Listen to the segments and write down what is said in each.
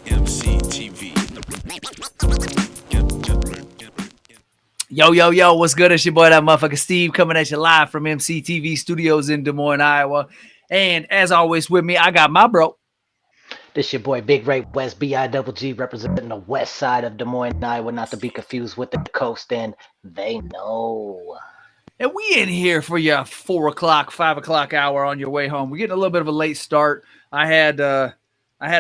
EmceeTV. Yo, yo, yo, what's good? It's your boy, that motherfucker Steve, coming at you live from EmceeTV Studios in Des Moines, Iowa. And as always, with me, I got my bro. This your boy Big Ray West B-I-double-G, representing the west side of Des Moines, Iowa, not to be confused with the coast, and they know. And we in here for your 4 o'clock, 5 o'clock hour on your way home. We're getting a little bit of a late start. I had a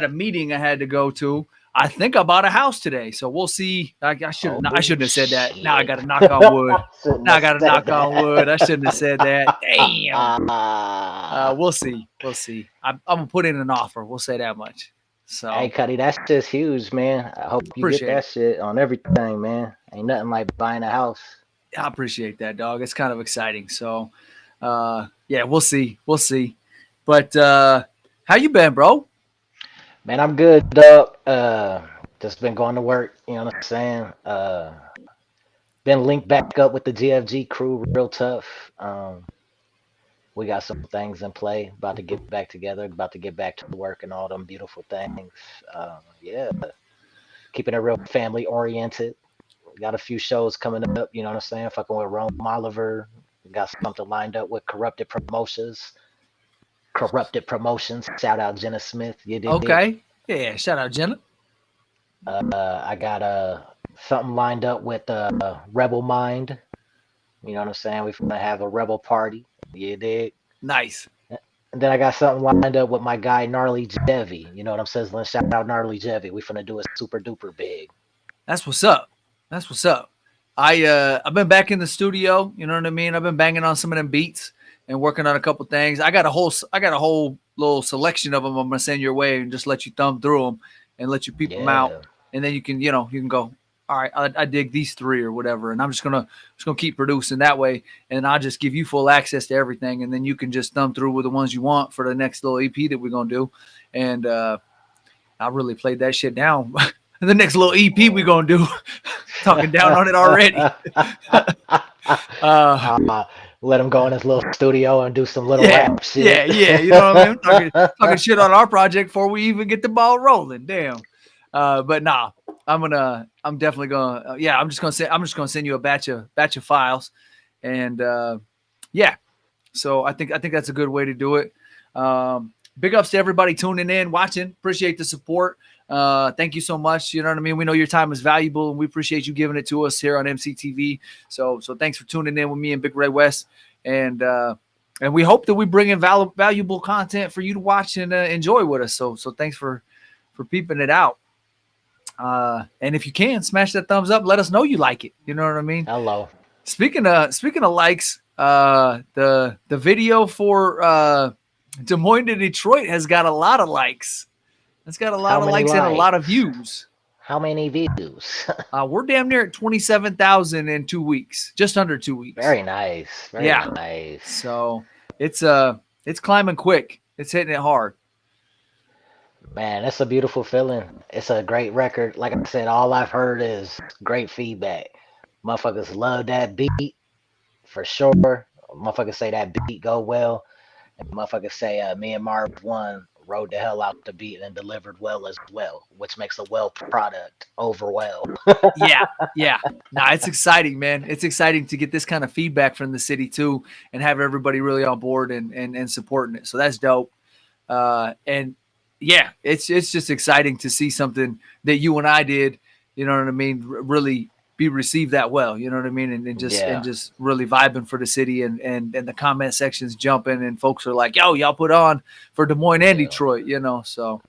meeting I had to go to. I think I bought a house today, so we'll see. I shouldn't have said that. Now I got to knock on wood. Now I got to knock on wood. I shouldn't have said that. Damn. We'll see. We'll see. I'm gonna put in an offer. We'll say that much. So Hey, Cuddy, that's just huge, man. I hope you Appreciate get that shit on everything, man. Ain't nothing like buying a house. I appreciate that, dog. It's kind of exciting. So, yeah, we'll see. We'll see. But how you been, bro? Man, I'm good, dog. Just been going to work, you know what I'm saying? Been linked back up with the GFG crew real tough. We got some things in play, about to get back together, about to get back to work and all them beautiful things. Yeah, keeping it real family oriented. Got a few shows coming up, you know what I'm saying? Fucking with Rome Oliver. Got something lined up with Corrupted Promotions. Shout out Jenna Smith. You did. Okay. Yeah. Shout out, Jenna. I got something lined up with Rebel Mind. You know what I'm saying? We're gonna have a Rebel party. You dig? Nice. And then I got something lined up with my guy Gnarly Jevy. You know what I'm saying? Shout out Gnarly Jevy. We finna do a super duper big. That's what's up. That's what's up. I've been back in the studio. You know what I mean? I've been banging on some of them beats and working on a couple things. I got a whole little selection of them. I'm gonna send your way and just let you thumb through them and let you peep them out, and then you can go. All right, I dig these three or whatever, and I'm just gonna keep producing that way, and I'll just give you full access to everything, and then you can just thumb through with the ones you want for the next little EP that we're gonna do, and I really played that shit down. The next little EP we're gonna do, talking down on it already. Let him go in his little studio and do some little rap shit. Yeah, you know what I mean? Talking shit on our project before we even get the ball rolling. Damn. But nah, I'm definitely gonna. I'm just gonna send you a batch of files, and yeah. So I think that's a good way to do it. Big ups to everybody tuning in, watching. Appreciate the support. Thank you so much. You know what I mean? We know your time is valuable, and we appreciate you giving it to us here on EmceeTV. So thanks for tuning in with me and Big Ray West, and we hope that we bring in valuable content for you to watch and enjoy with us. So thanks for peeping it out. And if you can, smash that thumbs up. Let us know you like it. You know what I mean? Hello. Speaking of likes, the video for Des Moines to Detroit has got a lot of likes. It's got a lot of likes and a lot of views. How many views? We're damn near at 27,000 in 2 weeks, just under 2 weeks. Very nice. Very nice. So it's climbing quick. It's hitting it hard. Man, that's a beautiful feeling. It's a great record. Like I said, all I've heard is great feedback. Motherfuckers love that beat for sure. Motherfuckers say that beat go well. And motherfuckers say me and Marv One rode the hell out the beat and delivered well as well, which makes a well product over well. Yeah. Nah, it's exciting, man. It's exciting to get this kind of feedback from the city too, and have everybody really on board and supporting it. So that's dope. And yeah, it's just exciting to see something that you and I did, you know what I mean, really be received that well, you know what I mean, and just really vibing for the city, and the comment sections jumping, and folks are like, yo, y'all put on for Des Moines and Detroit, you know, so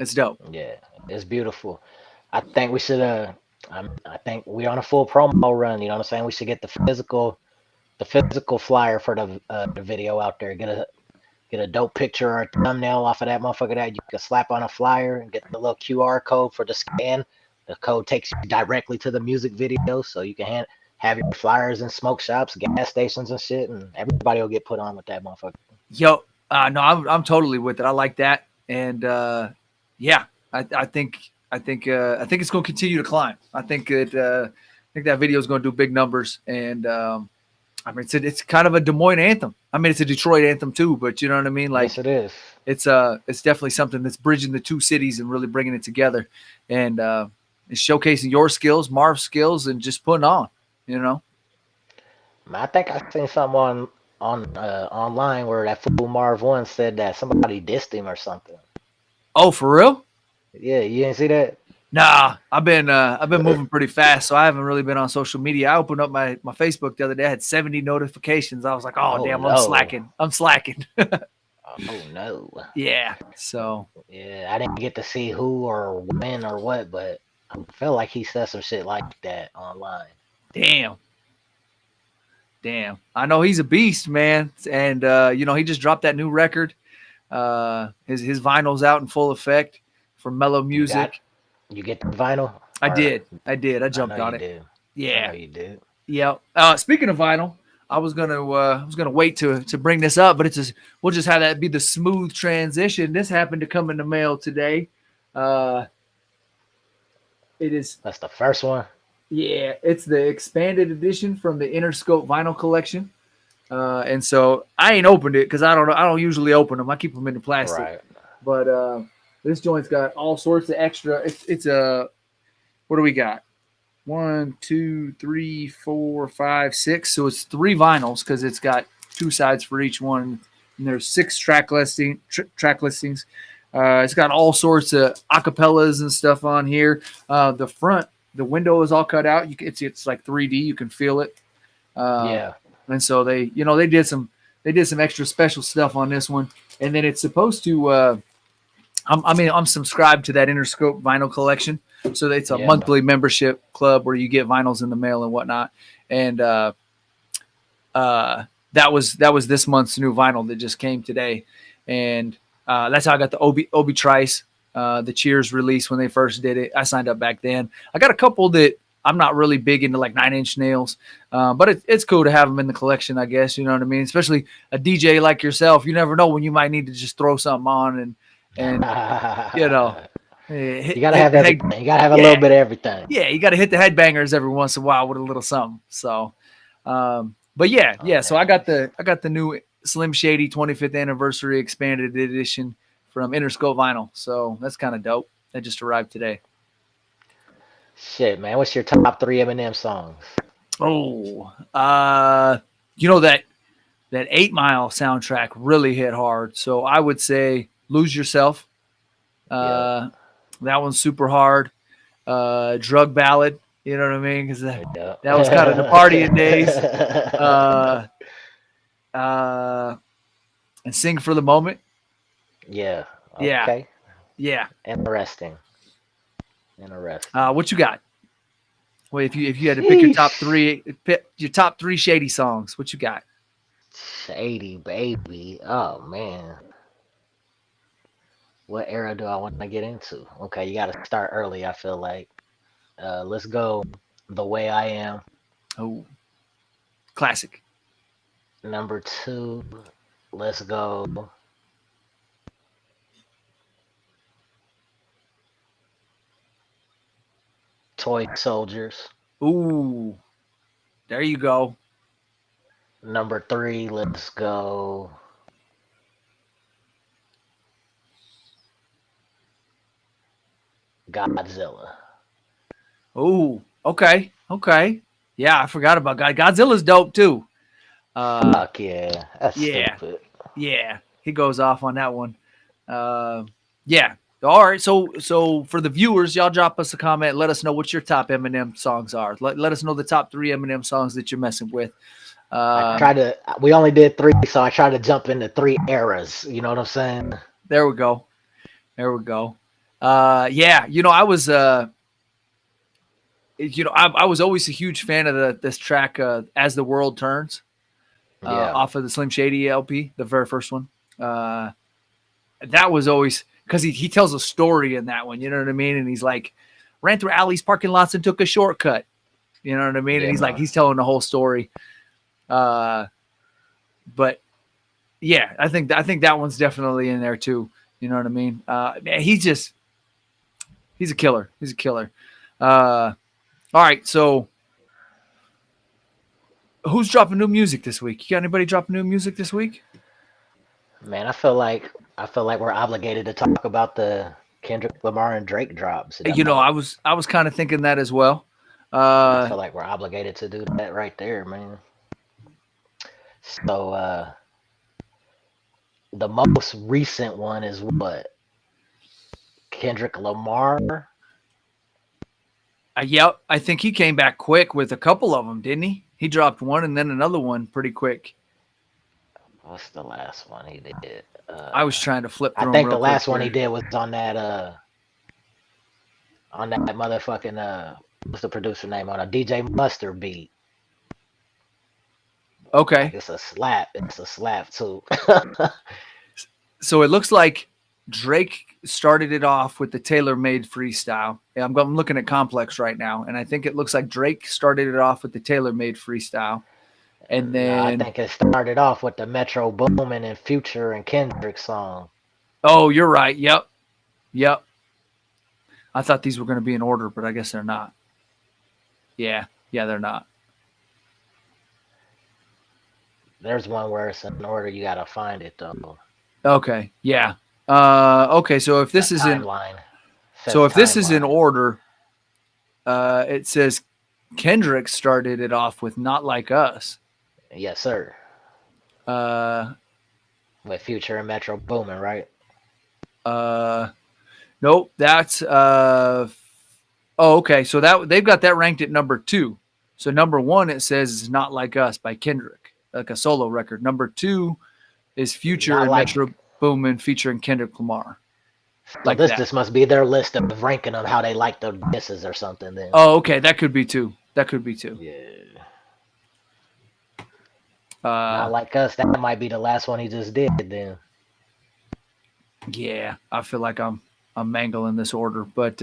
it's dope. Yeah, it's beautiful. I think we should I think we're on a full promo run, you know what I'm saying? We should get the physical flyer for the video out there. Get a dope picture or a thumbnail off of that motherfucker that you can slap on a flyer and get the little QR code for the scan. The code takes you directly to the music video, so you can have your flyers in smoke shops, gas stations, and shit, and everybody will get put on with that motherfucker. Yo, no, I'm totally with it. I like that, and yeah, I think it's going to continue to climb. I think that video is going to do big numbers, and I mean, it's kind of a Des Moines anthem. I mean, it's a Detroit anthem too, but you know what I mean? Like, Yes, it is. it's definitely something that's bridging the two cities and really bringing it together, and it's showcasing your skills, Marv's skills, and just putting on. You know? I think I seen something on online where that fool Marv One said that somebody dissed him or something. Oh, for real? Yeah, you didn't see that? Nah, I've been moving pretty fast, so I haven't really been on social media. I opened up my Facebook the other day. I had 70 notifications. I was like, oh Oh damn, no. I'm slacking. Oh no. Yeah. So Yeah, I didn't get to see who or when or what, but I felt like he said some shit like that online. damn. Damn. I know he's a beast, man. And he just dropped that new record. His vinyl's out in full effect from Mellow You got Music. you get the vinyl? I Or did. I I know jumped you on it. did. I know Yeah. you did. Yeah. Speaking of vinyl, I was gonna wait to bring this up, but we'll just have that be the smooth transition. This happened to come in the mail today. Uh, it is That's the first one. Yeah, it's the expanded edition from the Interscope vinyl collection. And so I ain't opened it because I don't usually open them. I keep them in the plastic. Right. But this joint's got all sorts of extra. It's a what do we got? 1, 2, 3, 4, 5, 6. So it's 3 vinyls because it's got 2 sides for each one. And there's 6 track listings. It's got all sorts of acapellas and stuff on here. The front, the window is all cut out. It's like 3D. You can feel it. Yeah. And so they did some extra special stuff on this one. And then it's supposed to. I'm subscribed to that Interscope vinyl collection, so it's a Yeah. monthly membership club where you get vinyls in the mail and whatnot. And that was this month's new vinyl that just came today, and that's how I got the Obi Trice, the Cheers release when they first did it. I signed up back then. I got a couple that I'm not really big into, like 9 Inch Nails, but it's cool to have them in the collection, I guess. You know what I mean? Especially a DJ like yourself, you never know when you might need to just throw something on and you know, you gotta have everything. You gotta have a little bit of everything. Yeah, you got to hit the headbangers every once in a while with a little something. So, but yeah. So I got the new Slim Shady 25th anniversary expanded edition from Interscope Vinyl. So that's kind of dope. That just arrived today. Shit, man. What's your top 3 Eminem songs? Oh, that 8 Mile soundtrack really hit hard. So I would say Lose Yourself. That one's super hard. Drug Ballad. You know what I mean? Because that was kind of the partying days. And Sing for the Moment. Yeah. Okay. Yeah. Interesting. What you got? Well, if you had to pick your top three Shady songs, what you got? Shady baby. Oh man. What era do I want to get into? Okay, you got to start early. I feel like. Let's go. The Way I Am. Oh, classic. Number 2. Let's go. Toy Soldiers. Ooh, there you go. Number 3. Let's go. Godzilla. Ooh, okay. Yeah, I forgot about Godzilla's dope too. Fuck yeah. That's stupid. Yeah, he goes off on that one. Yeah. All right. So for the viewers, y'all drop us a comment. Let us know what your top Eminem songs are. Let us know the top 3 Eminem songs that you're messing with. We only did 3, so I tried to jump into 3 eras. You know what I'm saying? There we go. Yeah, I was I was always a huge fan of this track, As the World Turns, off of the Slim Shady LP, the very first one. That was always because he tells a story in that one, you know what I mean? And he's like, ran through alleys, parking lots, and took a shortcut. You know what I mean? Yeah, and he's telling the whole story. But yeah, I think that one's definitely in there too. You know what I mean? Man, he's a killer. All right, so Who's dropping new music this week? You got anybody dropping new music this week? Man, I feel like we're obligated to talk about the Kendrick Lamar and Drake drops. You know, I was kind of thinking that as well. I Uh, feel like we're obligated to do that right there, man. So the most recent one is what? Kendrick Lamar. yep, I think he came back quick with a couple of them, didn't he? He dropped one and then another one pretty quick. What's the last one he did? I was trying to flip I through them think real the quick last one he here. did was on that motherfucking what's the producer name on a DJ Mustard beat. Okay, Like it's a slap. It's a slap too. so it looks like Drake started it off with the tailor-made freestyle. Yeah, I'm looking at Complex right now, and I think it looks like Drake started it off with the tailor-made freestyle, and No, I then think it started off with the Metro Boomin and Future and Kendrick song. oh, you're right. Yep, yep. I thought these were going to be in order, but I guess they're not. Yeah, yeah, they're not. There's one where it's in order. You gotta find it though. Okay, yeah. Okay, so if The this is in timeline so says if this is in timeline. order, it says Kendrick started it off with "Not Like Us." Yes, sir. Uh, With Future and Metro Boomin, right? uh, nope, that's oh, okay. So that they've got that ranked at number 2. So number 1 it says is "Not Like Us" by Kendrick, like a solo record. Number 2 is Future Not and like. Metro Boomin featuring Kendrick Lamar, So like this that. this must be their list of ranking of how they like the disses or something. Then. Oh, okay, that could be 2. That could be 2. Yeah. Uh, Not like us. That might be the last one he just did. Then. yeah, I feel like I'm mangling this order, but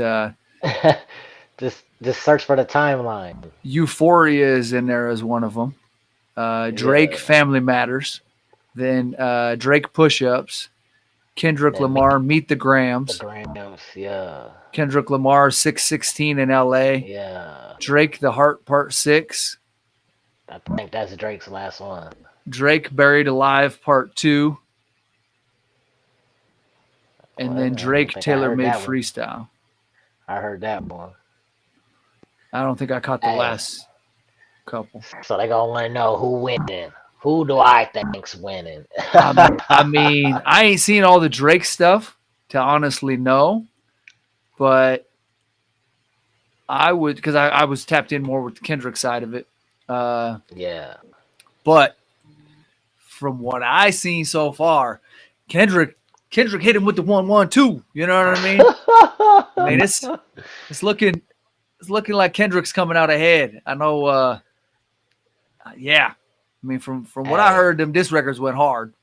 just search for the timeline. Euphoria is in there as one of them. Drake Yeah. Family Matters, then Drake Push Ups, Kendrick Then meet Lamar Meet the the Grams, Grams. Yeah. Kendrick Lamar 616 in LA, Yeah. Drake The Heart Part 6, I think that's Drake's last one. Drake Buried Alive Part 2, and Well, then I don't Drake think I Taylor heard Made that one. Freestyle. I heard that one. I don't think I caught the Hey, last couple. so they gonna want to know who winning. Who do I think's winning? I mean, I ain't seen all the Drake stuff to honestly know, but I would because I was tapped in more with the Kendrick side of it. Yeah. But from what I seen so far, Kendrick hit him with the 1-1-2. You know what I mean? I mean it's looking like Kendrick's coming out ahead. I know. Yeah. I mean, from what I Hey, heard, them disc records went hard.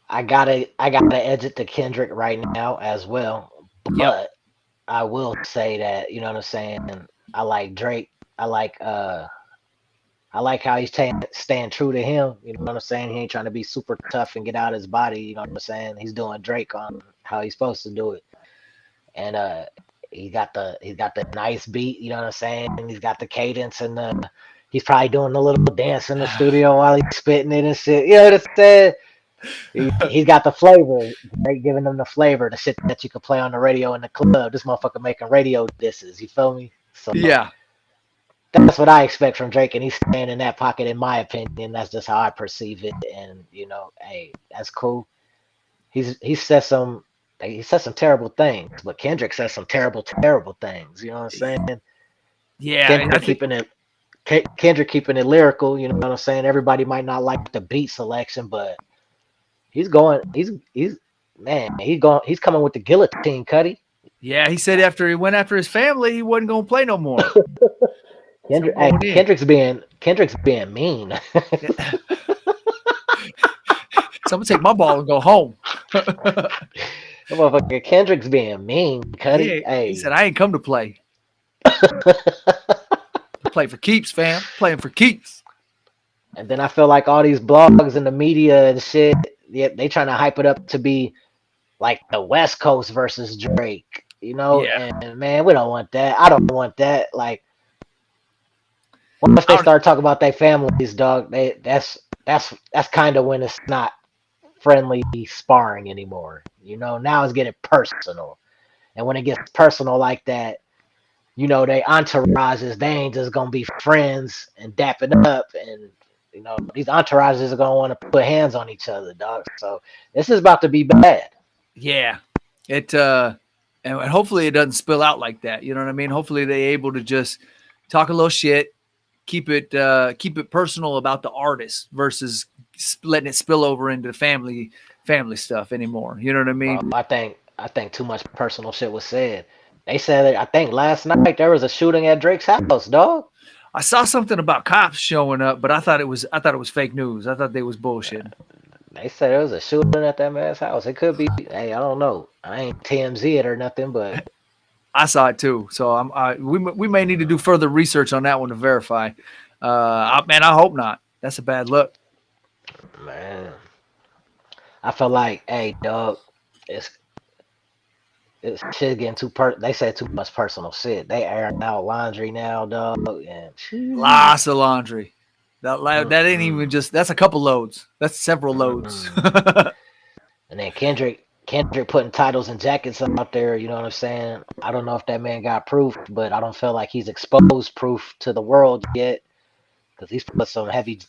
I gotta edge it to Kendrick right now as well. Yep. But I will say that, you know what I'm saying? I like Drake. I like I like how he's staying true to him. You know what I'm saying? He ain't trying to be super tough and get out of his body. You know what I'm saying? He's doing Drake on how he's supposed to do it. And he's got the nice beat, you know what I'm saying? And he's got the cadence and he's probably doing a little dance in the studio while he's spitting it and shit. You know what I'm saying? He's got the flavor. Drake giving them the flavor, the shit that you could play on the radio in the club. This motherfucker making radio disses. You feel me? So Yeah. that's what I expect from Drake, and he's staying in that pocket, in my opinion. That's just how I perceive it, and hey, that's cool. He said some terrible things, but Kendrick says some terrible things. You know what I'm saying? Yeah. I Kendrick think keeping it, Kendrick keeping it lyrical. You know what I'm saying? Everybody might not like the beat selection, but he's going. He's man. He's coming with the guillotine, Cuddy. yeah, he said after he went after his family, he wasn't gonna play no more. So I'm Hey, going in. Kendrick's being mean. So I'm gonna take my ball and go home. Motherfucker, Kendrick's being mean, Cuddy. He said, Hey. I ain't come to play. To play for keeps, fam. Playing for keeps. And then I feel like all these blogs and the media and shit, yeah, they trying to hype it up to be like the West Coast versus Drake, Yeah. And man, we don't want that. I don't want that. Like, Once I they don't, start talking about their families, dog, that's kind of when it's not friendly sparring anymore. You know, now it's getting personal. And when it gets personal like that, you know, they entourages, they ain't just gonna be friends and dapping up, and you know, these entourages are gonna want to put hands on each other, dog. So this is about to be bad. yeah, it and hopefully it doesn't spill out like that. You know what I mean? Hopefully they able to just talk a little shit, keep it personal about the artist versus letting it spill over into family stuff anymore. You know what I Bro, mean? I think too much personal shit was said. They said I think last night there was a shooting at Drake's house, dog. I saw something about cops showing up, but I thought it was fake news. I thought they was bullshitting. They said there was a shooting at that man's house. It could be. Hey, I don't know. I ain't TMZ it or nothing, but I saw it too. So we may need to do further research on that one to verify. Man, I hope not. That's a bad look. man, I feel like, hey, dog, it's it's shit getting too They said too much personal shit. They airing out laundry now, dog, and Lots of laundry. That ain't even mm-mm, just. That's a couple loads. That's several loads. mm-mm. And then Kendrick putting titles and jackets out there. You know what I'm saying? I don't know if that man got proof, but I don't feel like he's exposed proof to the world yet because he's put some heavy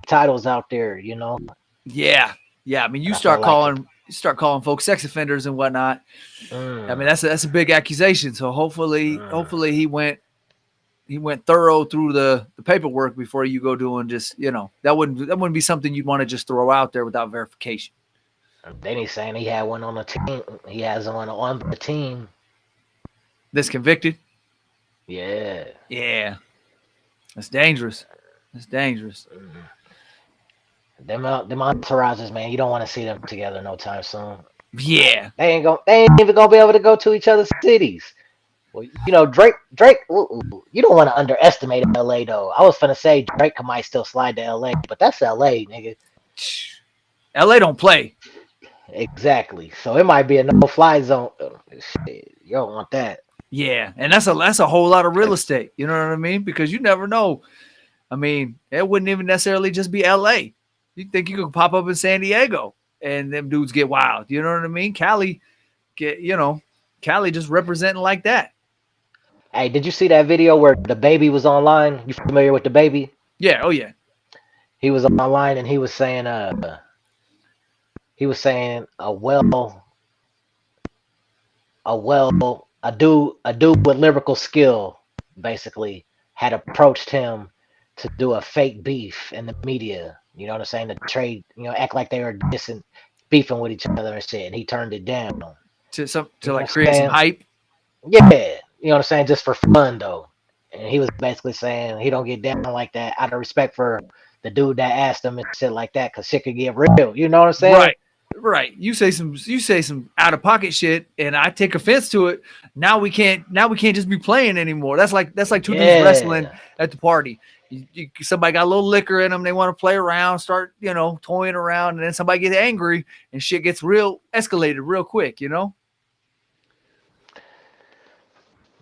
titles out there. You know, Yeah, yeah. I mean, and I feel like it. you start calling folks sex offenders and whatnot. I mean, Mm, that's a big accusation. So mm. hopefully he went thorough through the paperwork before you go doing just that wouldn't be something you'd want to just throw out there without verification. And then he's saying he had one on the team. He has one on the team. This convicted, Yeah. yeah, that's dangerous. That's dangerous. Mm. Them entourages, man. You don't want to see them together no time soon. Like Yeah, they ain't even gonna be able to go to each other's cities. Well, you know, Drake, you don't want to underestimate LA though. I was finna say Drake might still slide to LA, but that's LA, nigga. LA don't play. Exactly. So it might be a no-fly zone. Shit, you don't want that. Yeah, and that's a whole lot of real estate. You know what I mean? Because you never know. I mean, it wouldn't even necessarily just be LA. You think you could pop up in San Diego and them dudes get wild. You know what I mean? Cali just representing like that. Hey, did you see that video where the baby was online? You familiar with the baby? Yeah, oh yeah. He was online and he was saying a dude with lyrical skill basically had approached him to do a fake beef in the media. You know what I'm saying? To trade, act like they were beefing with each other and shit, and he turned it down. You To know like what I'm create some saying? hype. Yeah, you know what I'm saying? Just for fun though. And he was basically saying he don't get down like that out of respect for the dude that asked him and shit like that, cause shit could get real. You know what I'm saying? Right. Right. You say some out of pocket shit and I take offense to it. Now we can't just be playing anymore. That's like two dudes wrestling Yeah. at the party. Somebody got a little liquor in them, they want to play around, start, toying around, and then somebody gets angry and shit gets real escalated real quick.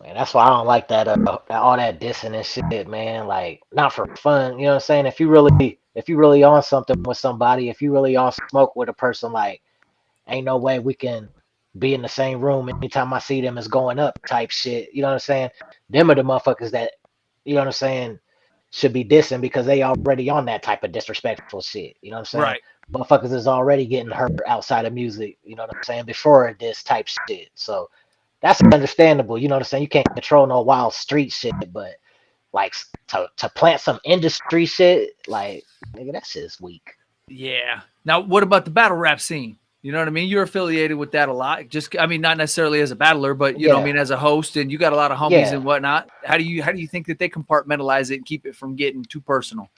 Man, that's why I don't like that all that dissing and shit, man. Like, not for fun. You know what I'm saying? If you really on something with somebody, if you really on smoke with a person, like, ain't no way we can be in the same room anytime I see them is going up type shit. You know what I'm saying? Them are the motherfuckers that, you know what I'm saying, should be dissing because they already on that type of disrespectful shit. You know what I'm saying? Right. Motherfuckers is already getting hurt outside of music. You know what I'm saying? Before this type shit. So that's understandable. You know what I'm saying? You can't control no wild street shit, but like to plant some industry shit, like, nigga, that shit's weak. Yeah. Now, what about the battle rap scene? You know what I mean? You're affiliated with that a lot. Just, I mean, not necessarily as a battler, but I Yeah, mean, as a host, and you got a lot of homies yeah. and whatnot. How do you think that they compartmentalize it and keep it from getting too personal?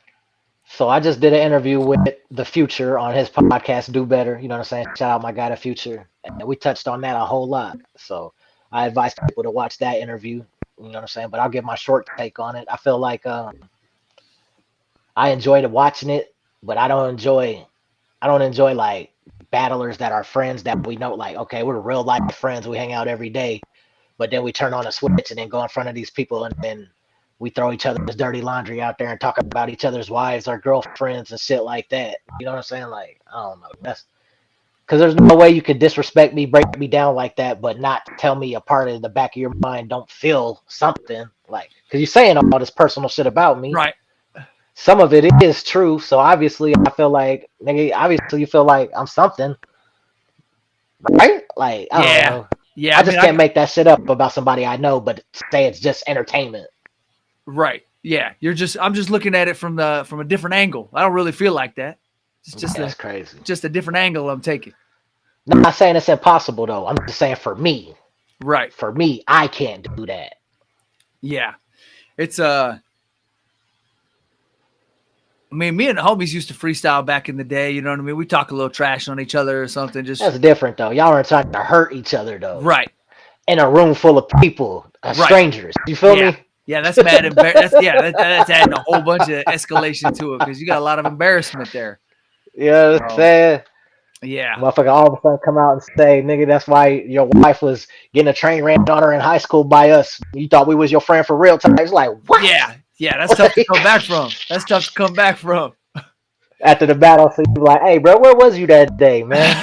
So I just did an interview with the Future on his podcast, Do Better. You know what I'm saying? Shout out my guy, the Future, and we touched on that a whole lot. So I advise people to watch that interview. You know what I'm saying? But I'll give my short take on it. I feel like I enjoyed watching it, but I don't enjoy like battlers that are friends that we know, like, okay, we're real life friends, we hang out every day, but then we turn on a switch and then go in front of these people and then we throw each other's dirty laundry out there and talk about each other's wives or girlfriends and shit like that. You know what I'm saying? Like, I don't know. That's because there's no way you could disrespect me, break me down like that, but not tell me a part of the back of your mind don't feel something. Like, because you're saying all this personal shit about me. Right. Some of it is true. So obviously, I feel like, nigga, obviously you feel like I'm something. Right? Like, I don't Yeah. know. Yeah. I just can't make that shit up about somebody I know, but say it's just entertainment. Right. Yeah. I'm just looking at it from a different angle. I don't really feel like that. It's just That's crazy. Just a different angle I'm taking. I'm not saying it's impossible though. I'm just saying for me. Right. For me, I can't do that. Yeah. It's I mean, me and the homies used to freestyle back in the day. You know what I mean? We talk a little trash on each other or something. Just That's different though. Y'all aren't trying to hurt each other though. right. In a room full of people, strangers. You feel me? Yeah, that's mad. That's adding a whole bunch of escalation to it because you got a lot of embarrassment there. You know what I'm saying? Yeah. Motherfucker all of a sudden come out and say, nigga, that's why your wife was getting a train ran on her in high school by us. You thought we was your friend for real time. It's like, what? Yeah. Yeah, that's tough to come back from. That's tough to come back from. After the battle, so you like, hey, bro, where was you that day, man?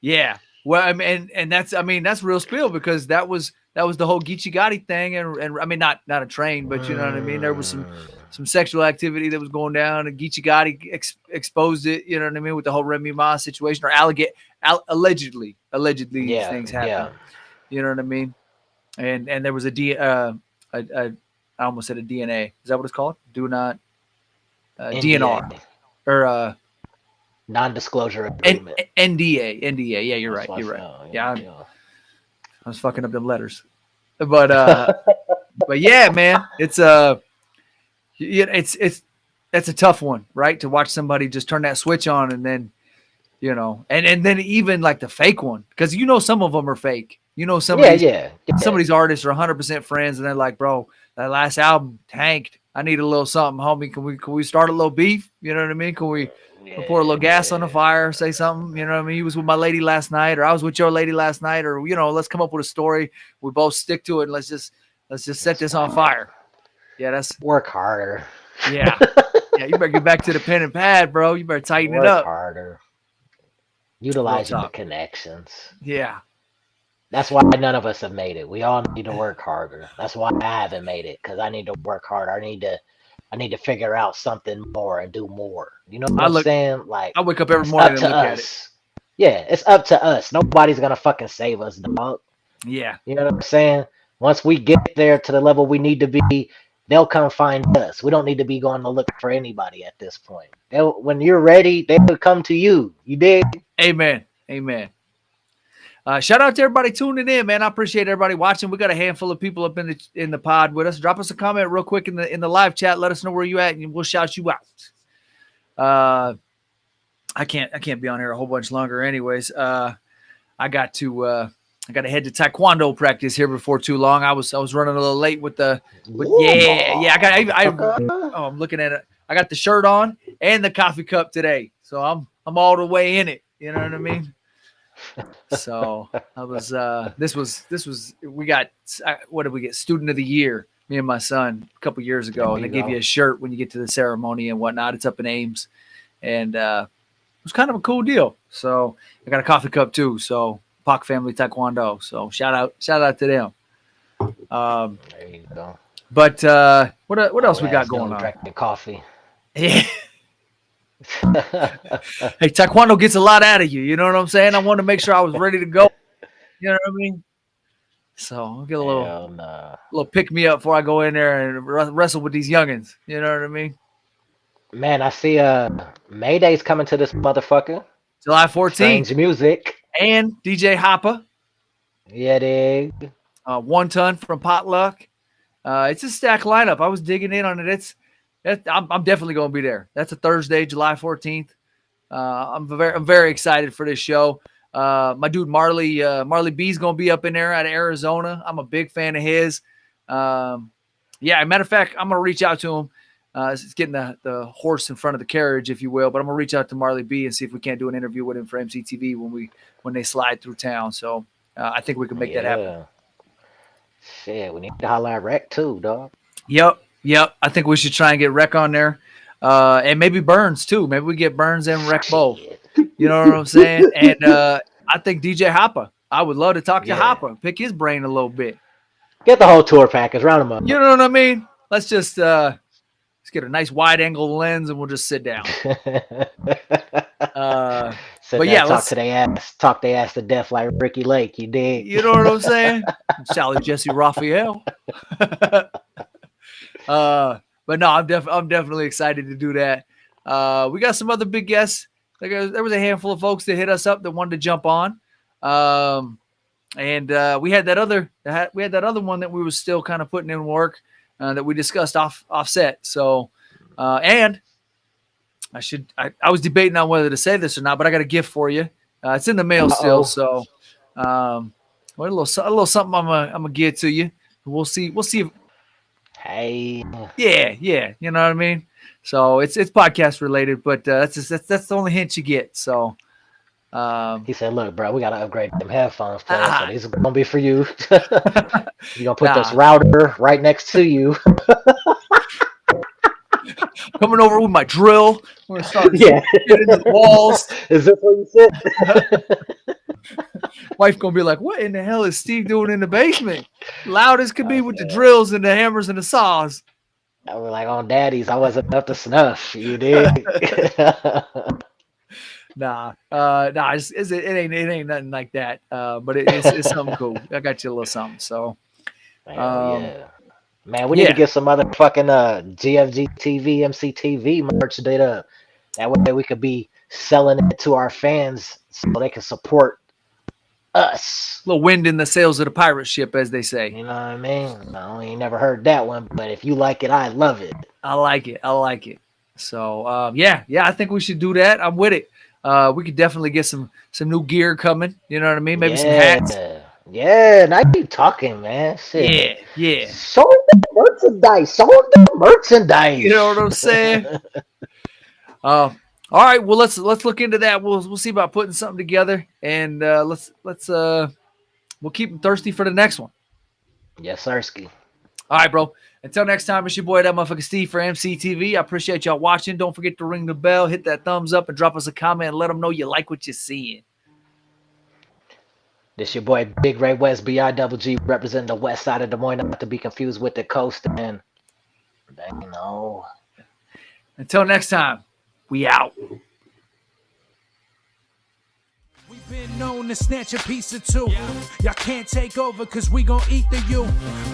Yeah. Well, I mean, and that's real spill because that was the whole Geechee Gotti thing, and I mean not a train, but you know what I mean. There was some sexual activity that was going down, and Geechee Gotti exposed it. You know what I mean with the whole Remy Ma situation, or allegedly things happen. Yeah. You know what I mean? And there was I almost said a DNA. Is that what it's called? Do not DNR or non-disclosure agreement. NDA. Yeah, you're right. You're right. Yeah, I was fucking up them letters, but yeah, man, it's that's a tough one, right? To watch somebody just turn that switch on and then, you know, and then even like the fake one, because you know some of them are fake. You know some of these artists are 100% friends, and they're like, bro, that last album tanked. I need a little something, homie. Can we start a little beef? You know what I mean? Can we pour a little gas on the fire, say something? You know what I mean? You was with my lady last night, or I was with your lady last night, or you know, let's come up with a story. We both stick to it, and let's just set this on fire. Yeah, that's work harder. Yeah, yeah. You better get back to the pen and pad, bro. You better tighten it up. Work harder. Utilizing the connections. Yeah. That's why none of us have made it. We all need to work harder. That's why I haven't made it, because I need to work harder. I need to figure out something more and do more. You know what I'm saying? Like, I wake up every morning and look at it. Yeah, it's up to us. Nobody's gonna fucking save us, dog. Yeah. You know what I'm saying? Once we get there to the level we need to be, they'll come find us. We don't need to be going to look for anybody at this point. When you're ready, they will come to you. You dig? Amen. Amen. Shout out to everybody tuning in, man. I appreciate everybody watching. We got a handful of people up in the pod with us. Drop us a comment real quick in the live chat. Let us know where you at, and we'll shout you out. I can't be on here a whole bunch longer, anyways. I got to head to taekwondo practice here before too long. I was running a little late with I'm looking at it. I got the shirt on and the coffee cup today, so I'm all the way in it. You know what I mean? So I was we got what did we get? Student of the Year, me and my son, a couple years ago, and they give you a shirt when you get to the ceremony and whatnot. It's up in Ames, and it was kind of a cool deal. So I got a coffee cup too. So Pak Family Taekwondo. So shout out to them. There you go. But what else we got going on? Drinking coffee. Yeah. Hey, Taekwondo gets a lot out of you. You know what I'm saying? I wanted to make sure I was ready to go. You know what I mean? So I'll get a little pick me up before I go in there and wrestle with these youngins. You know what I mean? Man, I see Mayday's coming to this motherfucker. July 14th. Strange music. And DJ Hoppa. Yeah, dig. 1 Ton from Potluck. It's a stacked lineup. I was digging in on it. I'm definitely going to be there. That's a Thursday, July 14th. I'm very excited for this show. My dude Marley B's going to be up in there out of Arizona. I'm a big fan of his. Yeah, matter of fact, I'm going to reach out to him. It's getting the horse in front of the carriage, if you will. But I'm going to reach out to Marley B and see if we can't do an interview with him for EmceeTV when they slide through town. So I think we can make that happen. Shit, we need to holler at Rec too, dog. Yep. I think we should try and get Rec on there. And maybe Burns too. Maybe we get Burns and Rec both. You know what I'm saying? And I think DJ Hopper. I would love to talk to Hopper, pick his brain a little bit. Get the whole tour package, round him up. You know what I mean? Let's just let's get a nice wide angle lens and we'll just sit down. But yeah, talk they ass to death like Ricky Lake. You dig? You know what I'm saying? Sally Jesse Raphael. But no, I'm definitely excited to do that. We got some other big guests. There was a handful of folks that hit us up that wanted to jump on. And we had that other one that we were still kind of putting in work that we discussed offset. So, and I was debating on whether to say this or not, but I got a gift for you. It's in the mail still. So, a little something I'm gonna give to you. We'll see. If, hey. Yeah. You know what I mean? So it's podcast related, but that's the only hint you get. So. He said, "Look, bro, we gotta upgrade them headphones. So these are gonna be for you. You're gonna put this router right next to you. Coming over with my drill. We're gonna start getting into the walls. Is this where you sit?" Wife gonna be like, "What in the hell is Steve doing in the basement? Loud as could be with the drills and the hammers and the saws." I was like, "On Daddy's, I wasn't up to snuff. You did." Nah, it ain't nothing like that. But it's something cool. I got you a little something. So, man, we need to get some other fucking GFG TV, EmceeTV merch data. That way we could be selling it to our fans so they can support us. A little wind in the sails of the pirate ship, as they say. You know what I mean? I ain't never heard that one, but if you like it, I love it. I like it. So, I think we should do that. I'm with it. We could definitely get some new gear coming. You know what I mean? Maybe some hats. Yeah, now you talking, man. Shit. Yeah. Sold the merchandise. You know what I'm saying? All right. Well, let's look into that. We'll see about putting something together, and we'll keep them thirsty for the next one. Yes, sirski. All right, bro. Until next time, it's your boy, that motherfucker Steve for EmceeTV. I appreciate y'all watching. Don't forget to ring the bell, hit that thumbs up, and drop us a comment and let them know you like what you're seeing. This your boy, Big Ray West, BIWG, representing the west side of Des Moines, not to be confused with the coast. And, you know. Until next time, we out. We've been known to snatch a piece or two. Y'all can't take over cause we gon' eat the you.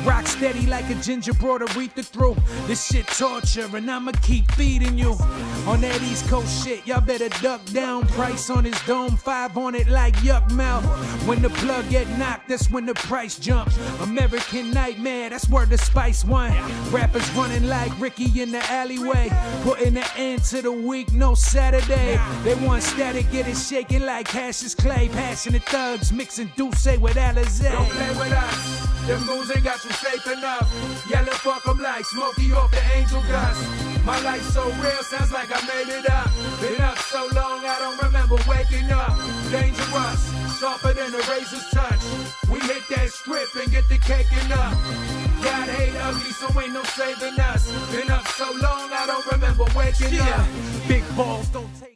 Rock steady like a ginger brought Aretha through. This shit torture and I'ma keep feeding you. On that East Coast shit, y'all better duck down. Price on his dome, 5 on it like yuck mouth. When the plug get knocked, that's when the price jumps. American Nightmare, that's where the Spice One. Rappers running like Ricky in the alleyway. Putting an end to the week, no Saturday. They want static, get it shaking like Cassius Clay. Passionate thugs mixing Douce with Alizé. Don't play with us, them goons ain't got you safe enough. Yelling fuck them like Smokey off the angel dust. My life so real, sounds like I made it up. Been up so long, I don't remember waking up. Dangerous, sharper than a razor's touch. We hit that script and get the cake enough. God hate ugly, so ain't no saving us. Been up so long, I don't remember waking up. Big balls don't take